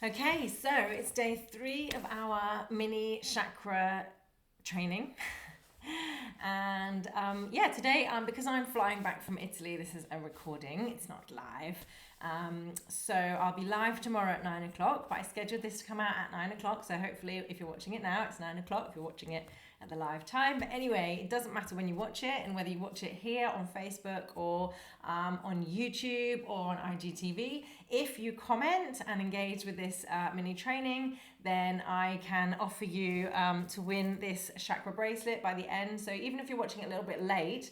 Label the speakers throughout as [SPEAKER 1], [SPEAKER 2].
[SPEAKER 1] Okay, so it's day 3 of our mini chakra training. And yeah, today, because I'm flying back from Italy, this is a recording, it's not live. So I'll be live tomorrow at 9 o'clock, but I scheduled this to come out at 9 o'clock. So hopefully, if you're watching it now, it's 9 o'clock. If you're watching it at the live time. But anyway, it doesn't matter when you watch it, and whether you watch it here on Facebook or on YouTube or on IGTV. If you comment and engage with this mini training, then I can offer you to win this chakra bracelet by the end. So even if you're watching it a little bit late,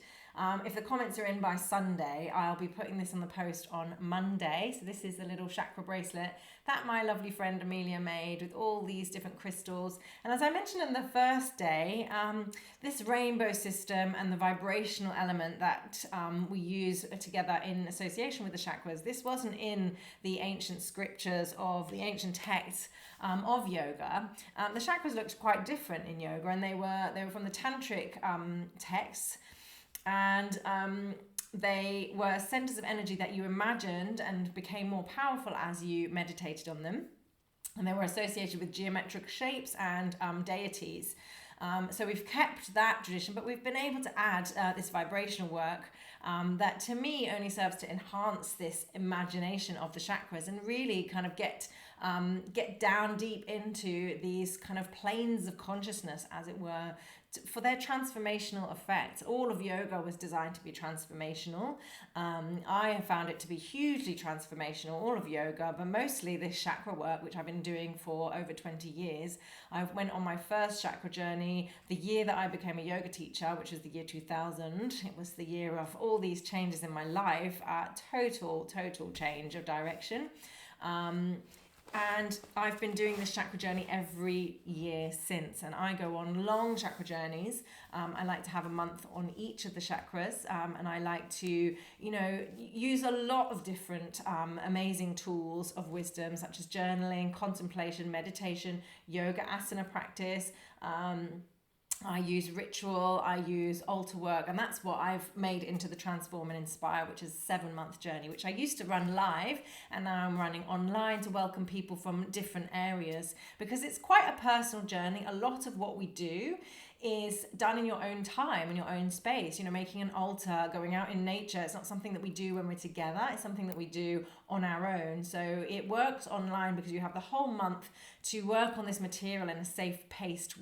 [SPEAKER 1] if the comments are in by Sunday, I'll be putting this on the post on Monday. So this is a little chakra bracelet that my lovely friend Amelia made with all these different crystals. And as I mentioned in the first day, this rainbow system and the vibrational element that we use together in association with the chakras, this wasn't in the ancient scriptures of the ancient texts of yoga. The chakras looked quite different in yoga, and they were from the tantric texts. And they were centers of energy that you imagined and became more powerful as you meditated on them. And they were associated with geometric shapes and deities. So we've kept that tradition, but we've been able to add this vibrational work that to me only serves to enhance this imagination of the chakras and really kind of get down deep into these kind of planes of consciousness, as it were, for their transformational effect. All of yoga was designed to be transformational. I have found it to be hugely transformational, all of yoga, but mostly this chakra work, which I've been doing for over 20 years. I went on my first chakra journey the year that I became a yoga teacher, which was the year 2000. It was the year of all these changes in my life, total change of direction. And I've been doing this chakra journey every year since, and I go on long chakra journeys. I like to have a month on each of the chakras, and I like to, use a lot of different amazing tools of wisdom, such as journaling, contemplation, meditation, yoga asana practice. I use ritual, I use altar work, and that's what I've made into the Transform and Inspire, which is a 7-month journey, which I used to run live, and now I'm running online to welcome people from different areas, because it's quite a personal journey. A lot of what we do is done in your own time, in your own space, making an altar, going out in nature. It's not something that we do when we're together. It's something that we do on our own. So it works online because you have the whole month to work on this material in a self-paced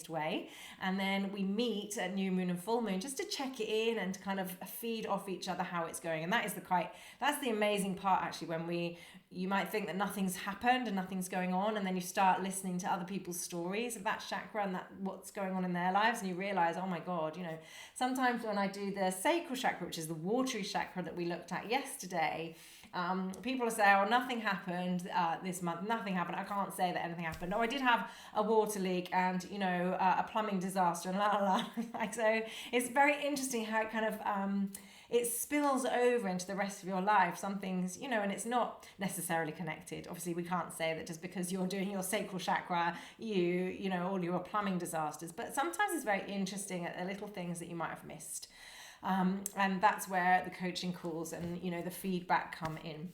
[SPEAKER 1] way. And then we meet at new moon and full moon just to check it in and to kind of feed off each other how it's going. And that's the amazing part, actually, when you might think that nothing's happened and nothing's going on, and then you start listening to other people's stories of that chakra and what's going on in their lives, and you realize, oh my God, sometimes when I do the sacral chakra, which is the watery chakra that we looked at yesterday, people will say, oh, nothing happened this month, nothing happened. I can't say that anything happened. No, I did have a water leak and, a plumbing disaster and la la la. Like, so it's very interesting how it kind of, it spills over into the rest of your life. Some things, and it's not necessarily connected. Obviously, we can't say that just because you're doing your sacral chakra, all your plumbing disasters. But sometimes it's very interesting at the little things that you might have missed. And that's where the coaching calls and, the feedback come in.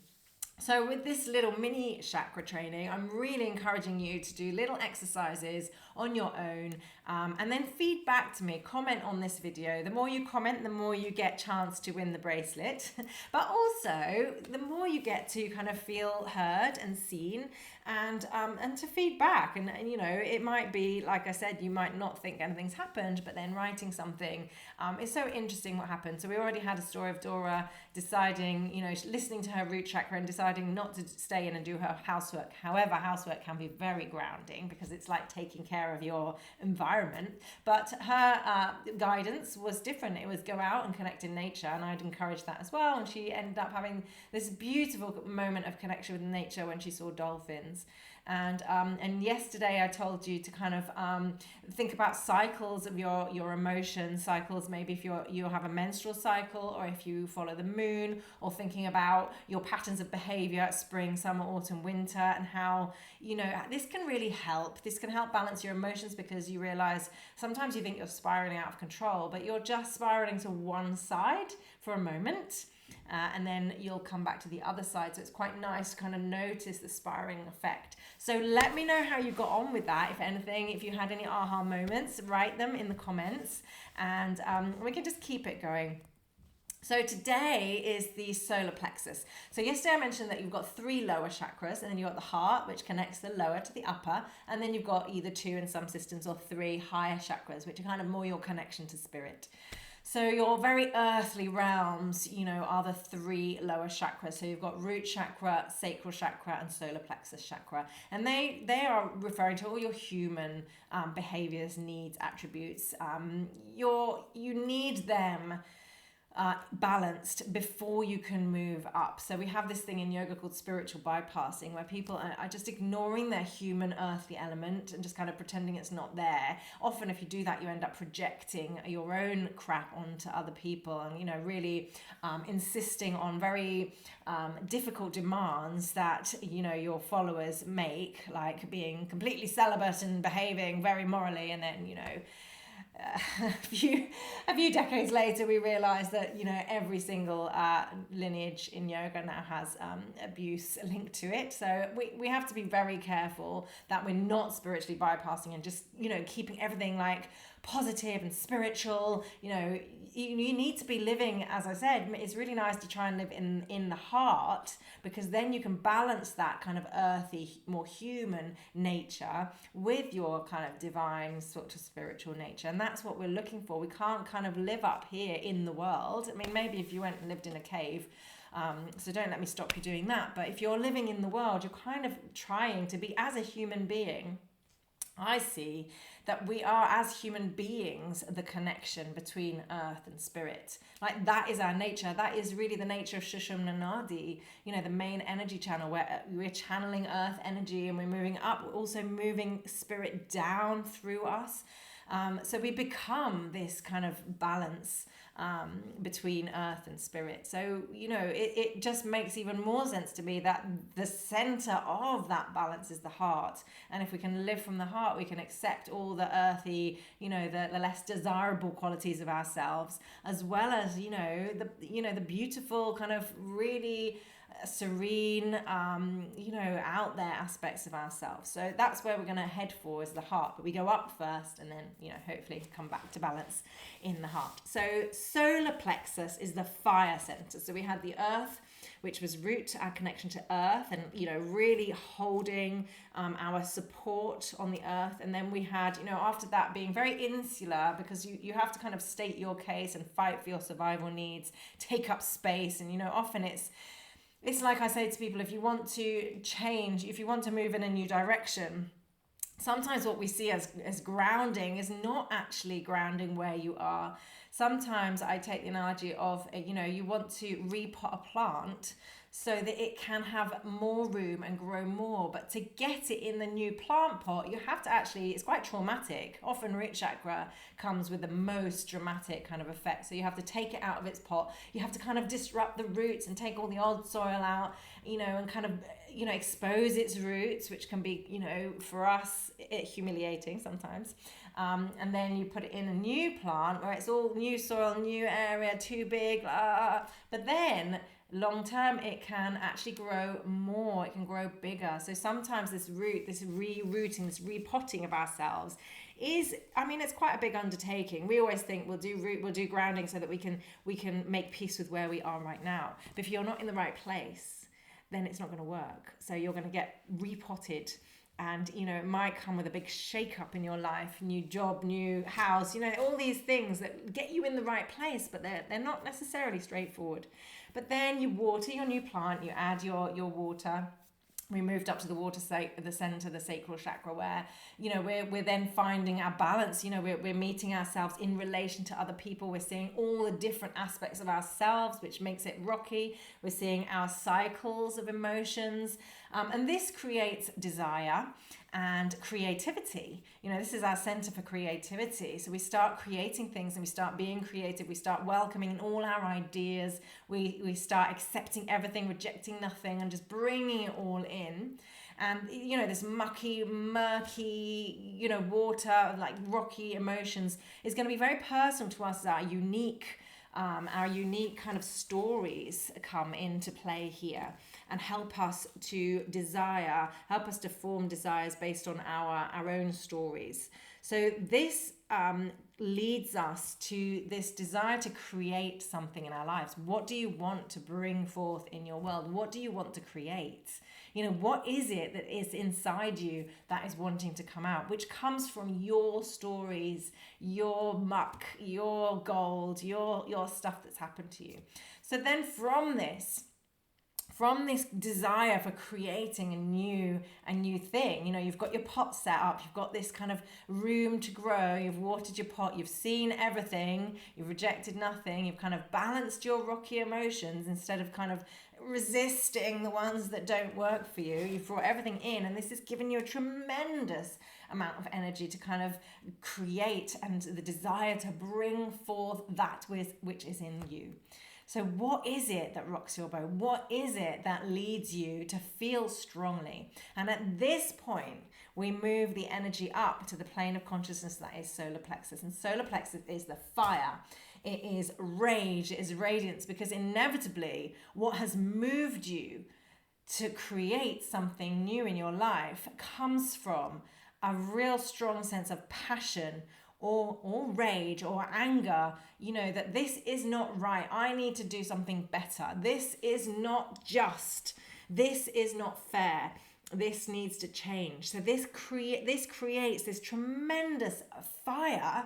[SPEAKER 1] So with this little mini chakra training, I'm really encouraging you to do little exercises on your own, and then feed back to me, comment on this video. The more you comment, the more you get chance to win the bracelet, but also the more you get to kind of feel heard and seen, and to feed back. And it might be, like I said, you might not think anything's happened, but then writing something is so interesting what happened. So we already had a story of Dora deciding, listening to her root chakra and deciding not to stay in and do her housework. However, housework can be very grounding because it's like taking care of your environment. But her guidance was different. It was go out and connect in nature, and I'd encourage that as well. And she ended up having this beautiful moment of connection with nature when she saw dolphins. And yesterday I told you to kind of think about cycles of your emotion cycles. Maybe if you have a menstrual cycle, or if you follow the moon, or thinking about your patterns of behavior, spring, summer, autumn, winter, and how this can really help. This can help balance your emotions, because you realize sometimes you think you're spiraling out of control, but you're just spiraling to one side for a moment. And then you'll come back to the other side. So it's quite nice to kind of notice the spiraling effect. So let me know how you got on with that. If anything, if you had any aha moments, write them in the comments, and we can just keep it going. So today is the solar plexus. So yesterday I mentioned that you've got 3 lower chakras, and then you've got the heart, which connects the lower to the upper, and then you've got either 2 in some systems or 3 higher chakras, which are kind of more your connection to spirit. So your very earthly realms, are the 3 lower chakras. So you've got root chakra, sacral chakra, and solar plexus chakra. And they are referring to all your human behaviors, needs, attributes. You need them balanced before you can move up. So we have this thing in yoga called spiritual bypassing, where people are just ignoring their human earthly element and just kind of pretending it's not there. Often if you do that, you end up projecting your own crap onto other people, and really insisting on very difficult demands that your followers make, like being completely celibate and behaving very morally, and then a few decades later, we realized that every single lineage in yoga now has abuse linked to it. So we have to be very careful that we're not spiritually bypassing and just keeping everything like positive and spiritual. You need to be living, as I said, it's really nice to try and live in the heart, because then you can balance that kind of earthy, more human nature with your kind of divine sort of spiritual nature. And that's what we're looking for. We can't kind of live up here in the world. I mean, maybe if you went and lived in a cave, so don't let me stop you doing that. But if you're living in the world, you're kind of trying to be, as a human being, I see that we are, as human beings, the connection between earth and spirit. Like, that is our nature. That is really the nature of Shushumna Nadi, the main energy channel, where we're channeling earth energy and we're moving up. We're also moving spirit down through us. So we become this kind of balance between earth and spirit. So, it just makes even more sense to me that the center of that balance is the heart. And if we can live from the heart, we can accept all the earthy, the less desirable qualities of ourselves, as well as, the beautiful kind of really serene, out there aspects of ourselves. So that's where we're going to head for, is the heart. But we go up first, and then, hopefully come back to balance in the heart. So solar plexus is the fire center. So we had the earth, which was root, our connection to earth, and really holding our support on the earth. And then we had, after that, being very insular, because you have to kind of state your case and fight for your survival needs, take up space. And often it's like I say to people, if you want to change, if you want to move in a new direction, sometimes what we see as grounding is not actually grounding where you are. Sometimes I take the analogy of, you want to repot a plant so that it can have more room and grow more. But to get it in the new plant pot, you have to actually, it's quite traumatic. Often root chakra comes with the most dramatic kind of effect. So you have to take it out of its pot. You have to kind of disrupt the roots and take all the old soil out, and kind of, expose its roots, which can be, for us, humiliating sometimes. And then you put it in a new plant where it's all new soil, new area, too big, but then long term it can actually grow more, it can grow bigger. So sometimes this rerouting, this repotting of ourselves is, it's quite a big undertaking. We always think we'll do grounding so that we can make peace with where we are right now. But if you're not in the right place, then it's not going to work. So you're going to get repotted. And, it might come with a big shake up in your life, new job, new house, all these things that get you in the right place, but they're not necessarily straightforward. But then you water your new plant, you add your water. We moved up to the center, the sacral chakra, where, we're then finding our balance. We're meeting ourselves in relation to other people. We're seeing all the different aspects of ourselves, which makes it rocky. We're seeing our cycles of emotions. And this creates desire and creativity. This is our center for creativity. So we start creating things and we start being creative. We start welcoming all our ideas. We start accepting everything, rejecting nothing, and just bringing it all in. And, this murky, water, like rocky emotions is going to be very personal to us, our unique our unique kind of stories come into play here and help us to form desires based on our own stories. So this leads us to this desire to create something in our lives. What do you want to bring forth in your world? What do you want to create? What is it that is inside you that is wanting to come out, which comes from your stories, your muck, your gold, your stuff that's happened to you. So then from this desire for creating a new thing, you've got your pot set up, you've got this kind of room to grow, you've watered your pot, you've seen everything, you've rejected nothing, you've kind of balanced your rocky emotions instead of kind of resisting the ones that don't work for you. You've brought everything in, and this has given you a tremendous amount of energy to kind of create and the desire to bring forth that which is in you. So what is it that rocks your boat? What is it that leads you to feel strongly? And at this point, we move the energy up to the plane of consciousness that is solar plexus. And solar plexus is the fire. It is rage. It is radiance, because inevitably what has moved you to create something new in your life comes from a real strong sense of passion or rage or anger, that this is not right. I need to do something better. This is not just. This is not fair. This needs to change. So this creates this tremendous fire,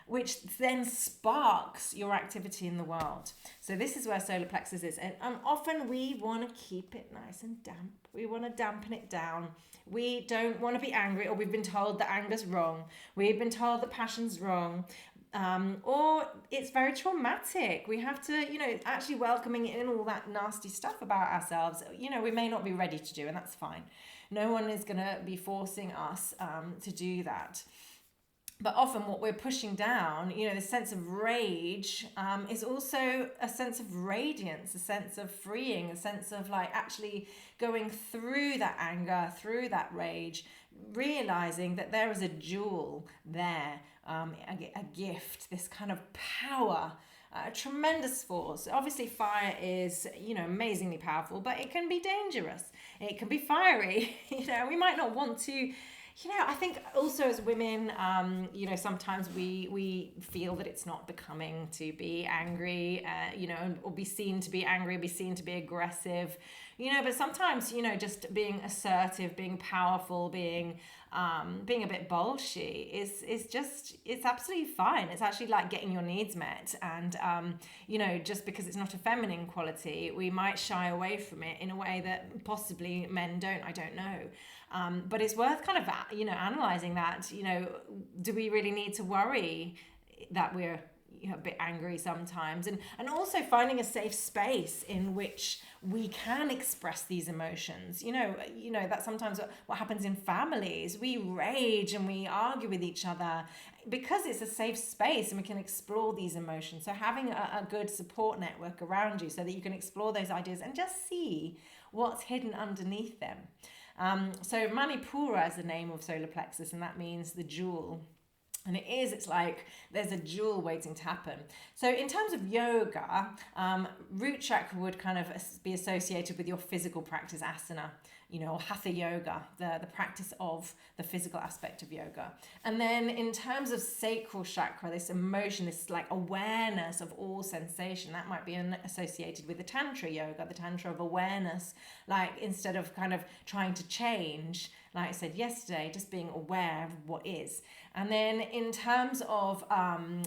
[SPEAKER 1] which then sparks your activity in the world. So this is where solar plexus is. And often we want to keep it nice and damp. We want to dampen it down. We don't want to be angry, or we've been told that anger's wrong. We've been told that passion's wrong. Or it's very traumatic. We have to, actually welcoming in all that nasty stuff about ourselves, we may not be ready to do, and that's fine. No one is going to be forcing us to do that. But often what we're pushing down, the sense of rage is also a sense of radiance, a sense of freeing, a sense of actually going through that anger, through that rage, realizing that there is a jewel there, a gift, this kind of power, a tremendous force. Obviously fire is, amazingly powerful, but it can be dangerous. It can be fiery. We might not want to. I think also as women, sometimes we feel that it's not becoming to be angry, or be seen to be angry, be seen to be aggressive, but sometimes, just being assertive, being powerful, being a bit bolshy it's absolutely fine. It's actually like getting your needs met. And, just because it's not a feminine quality, we might shy away from it in a way that possibly men don't, I don't know. But it's worth kind of, analysing that, do we really need to worry that we're a bit angry sometimes? And also finding a safe space in which we can express these emotions. That's sometimes what happens in families. We rage and we argue with each other because it's a safe space and we can explore these emotions. So having a good support network around you so that you can explore those ideas and just see what's hidden underneath them. So Manipura is the name of solar plexus, and that means the jewel. And it's like there's a jewel waiting to happen. So in terms of yoga, root chakra would kind of be associated with your physical practice, asana, or hatha yoga, the practice of the physical aspect of yoga. And then in terms of sacral chakra, this emotion, this awareness of all sensation, that might be associated with the tantra yoga, the tantra of awareness, instead of kind of trying to change, like I said yesterday, just being aware of what is. And then in terms of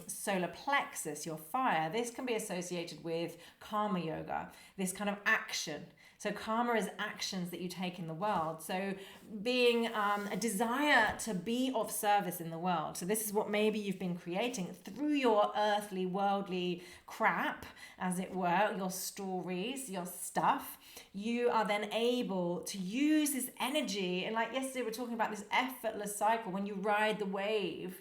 [SPEAKER 1] solar plexus, your fire, this can be associated with karma yoga, this kind of action. So karma is actions that you take in the world. So being a desire to be of service in the world. So this is what maybe you've been creating through your earthly, worldly crap, as it were, your stories, your stuff. You are then able to use this energy. And like yesterday, we were talking about this effortless cycle. When you ride the wave,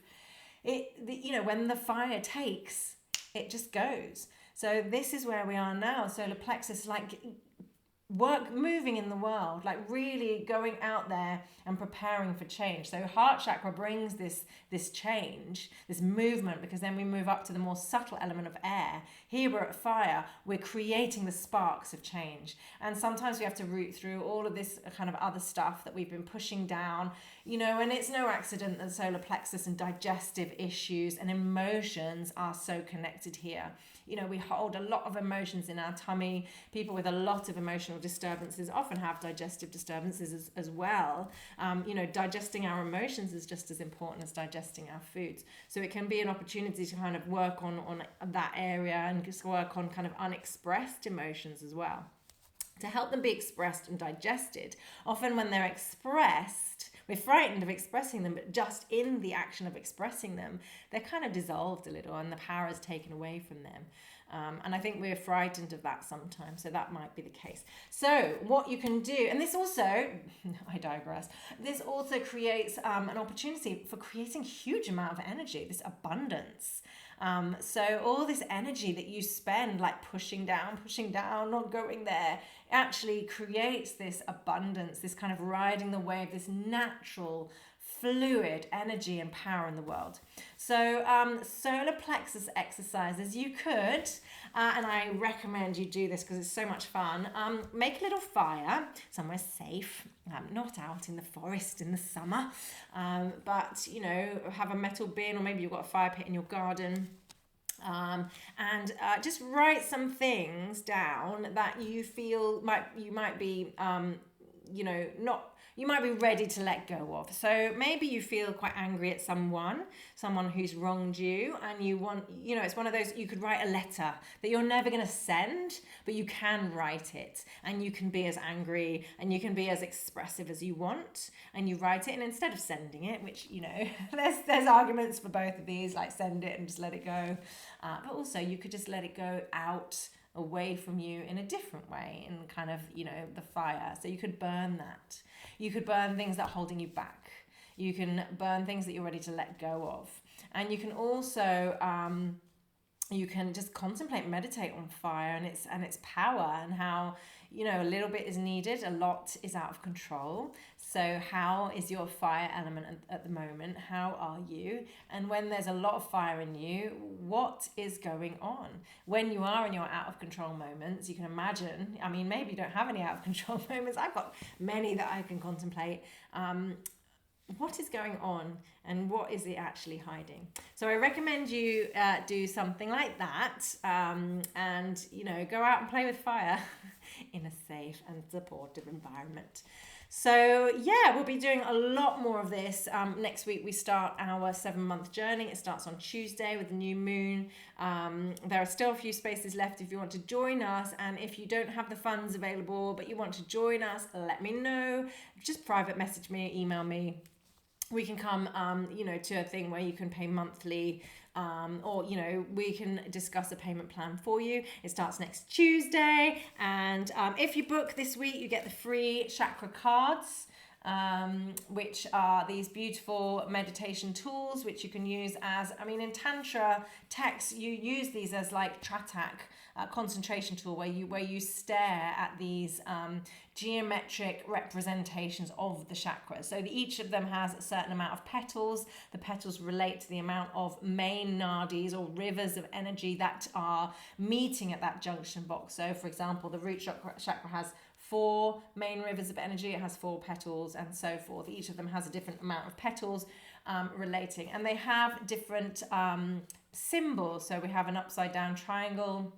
[SPEAKER 1] when the fire takes, it just goes. So this is where we are now. Solar plexus, moving in the world, like really going out there and preparing for change. So heart chakra brings this change, this movement, because then we move up to the more subtle element of air. Here we're at fire, we're creating the sparks of change. And sometimes we have to root through all of this kind of other stuff that we've been pushing down, and it's no accident that solar plexus and digestive issues and emotions are so connected here. We hold a lot of emotions in our tummy. People with a lot of emotional disturbances often have digestive disturbances as well. Digesting our emotions is just as important as digesting our foods. So it can be an opportunity to kind of work on that area and just work on kind of unexpressed emotions as well, to help them be expressed and digested. Often when they're expressed, we're frightened of expressing them, but just in the action of expressing them, they're kind of dissolved a little and the power is taken away from them. And I think we're frightened of that sometimes, so that might be the case. So what you can do, and this also, I digress, this also creates an opportunity for creating a huge amount of energy, this abundance. So all this energy that you spend like pushing down, not going there, actually creates this abundance, this kind of riding the wave, this natural fluid energy and power in the world. So solar plexus exercises, you could, and I recommend you do this because it's so much fun, make a little fire somewhere safe, not out in the forest in the summer, but have a metal bin, or maybe you've got a fire pit in your garden. And just write some things down that you feel you might be you might be ready to let go of. So maybe you feel quite angry at someone who's wronged you, and you want, it's one of those, you could write a letter that you're never going to send, but you can write it, and you can be as angry and you can be as expressive as you want, and you write it, and instead of sending it, which, there's arguments for both of these, like send it and just let it go. But also you could just let it go out away from you in a different way, in kind of, the fire. So you could burn that. You could burn things that are holding you back. You can burn things that you're ready to let go of. And you can also, you can just contemplate, meditate on fire and its power, and how, a little bit is needed, a lot is out of control. So how is your fire element at the moment? How are you? And when there's a lot of fire in you, what is going on? When you are in your out of control moments, you can imagine, maybe you don't have any out of control moments. I've got many that I can contemplate. What is going on, and what is it actually hiding? So I recommend you do something like that, and go out and play with fire in a safe and supportive environment. So yeah, we'll be doing a lot more of this. Next week we start our 7-month journey. It starts on Tuesday with the new moon. There are still a few spaces left if you want to join us, and if you don't have the funds available but you want to join us, let me know. Just private message me, email me. We can come, to a thing where you can pay monthly, or, we can discuss a payment plan for you. It starts next Tuesday. And if you book this week, you get the free chakra cards, which are these beautiful meditation tools, which you can use as, in Tantra texts, you use these as like Tratak, concentration tool, where you stare at these geometric representations of the chakras. So each of them has a certain amount of petals. The petals relate to the amount of main nadis, or rivers of energy, that are meeting at that junction box. So for example, the root chakra has 4 main rivers of energy. It has 4 petals, and so forth. Each of them has a different amount of petals relating, and they have different symbols. So we have an upside down triangle.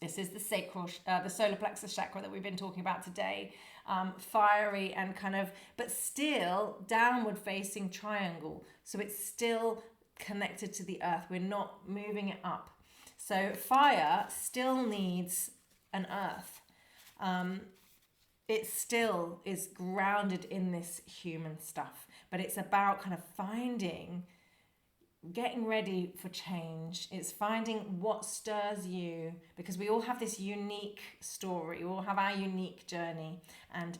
[SPEAKER 1] This is the sacral, the solar plexus chakra that we've been talking about today. Fiery and kind of, but still downward facing triangle. So it's still connected to the earth. We're not moving it up. So fire still needs an earth. It still is grounded in this human stuff, but it's about kind of getting ready for change. It's finding what stirs you, because we all have this unique story. We all have our unique journey, and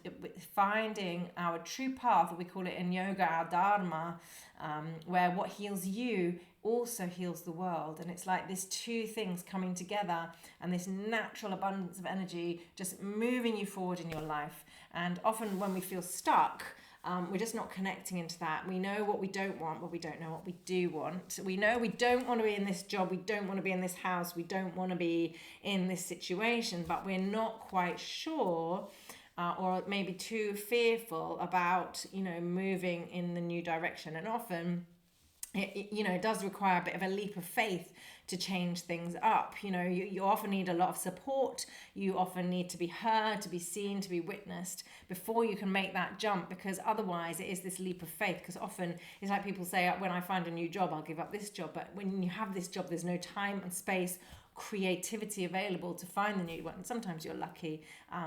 [SPEAKER 1] finding our true path, we call it in yoga our dharma, where what heals you also heals the world. And it's like these two things coming together, and this natural abundance of energy just moving you forward in your life. And often when we feel stuck, we're just not connecting into that. We know what we don't want, but we don't know what we do want. We know we don't want to be in this job, we don't want to be in this house, we don't want to be in this situation, but we're not quite sure, or maybe too fearful about, moving in the new direction. And often it does require a bit of a leap of faith to change things up. You often need a lot of support. You often need to be heard, to be seen, to be witnessed before you can make that jump, because otherwise it is this leap of faith. Because often it's like people say, when I find a new job, I'll give up this job. But when you have this job, there's no time and space, creativity available to find the new one. Sometimes you're lucky,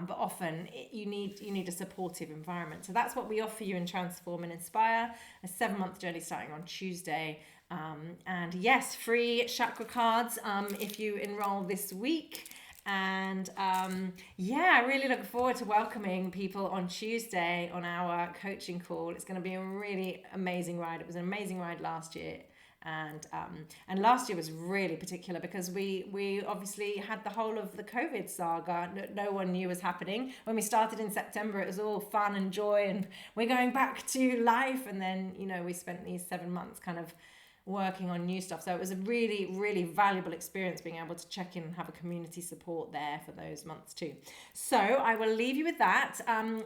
[SPEAKER 1] but often you need a supportive environment. So that's what we offer you in Transform and Inspire, a 7-month journey starting on Tuesday. And yes, free chakra cards if you enroll this week. And I really look forward to welcoming people on Tuesday on our coaching call. It's going to be a really amazing ride. It was an amazing ride last year. And last year was really particular because we obviously had the whole of the COVID saga. No one knew was happening. When we started in September, it was all fun and joy, and we're going back to life. And then, we spent these 7 months kind of working on new stuff. So it was a really, really valuable experience being able to check in and have a community support there for those months too. So I will leave you with that.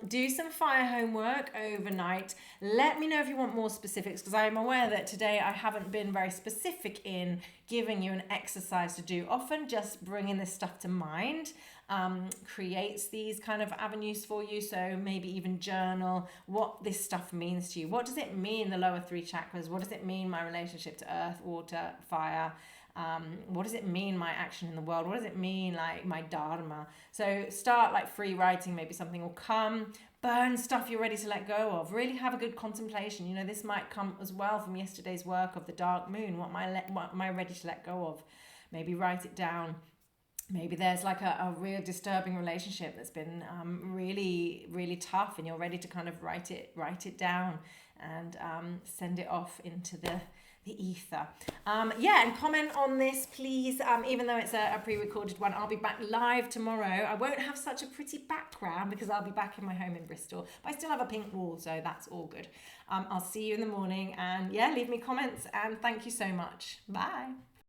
[SPEAKER 1] Do some fire homework overnight. Let me know if you want more specifics, because I'm aware that today I haven't been very specific in giving you an exercise to do. Often just bringing this stuff to mind creates these kind of avenues for you. So maybe even journal what this stuff means to you. What does it mean, the lower 3 chakras? What does it mean, my relationship to earth, water, fire? What does it mean, my action in the world? What does it mean, like my dharma? So start like free writing. Maybe something will come. Burn stuff you're ready to let go of. Really have a good contemplation. This might come as well from yesterday's work of the dark moon. What am I ready to let go of? Maybe write it down. Maybe there's like a real disturbing relationship that's been really, really tough, and you're ready to kind of write it down and send it off into the ether. And comment on this, please. Even though it's a pre-recorded one, I'll be back live tomorrow. I won't have such a pretty background because I'll be back in my home in Bristol, but I still have a pink wall, so that's all good. I'll see you in the morning, and leave me comments, and thank you so much. Bye.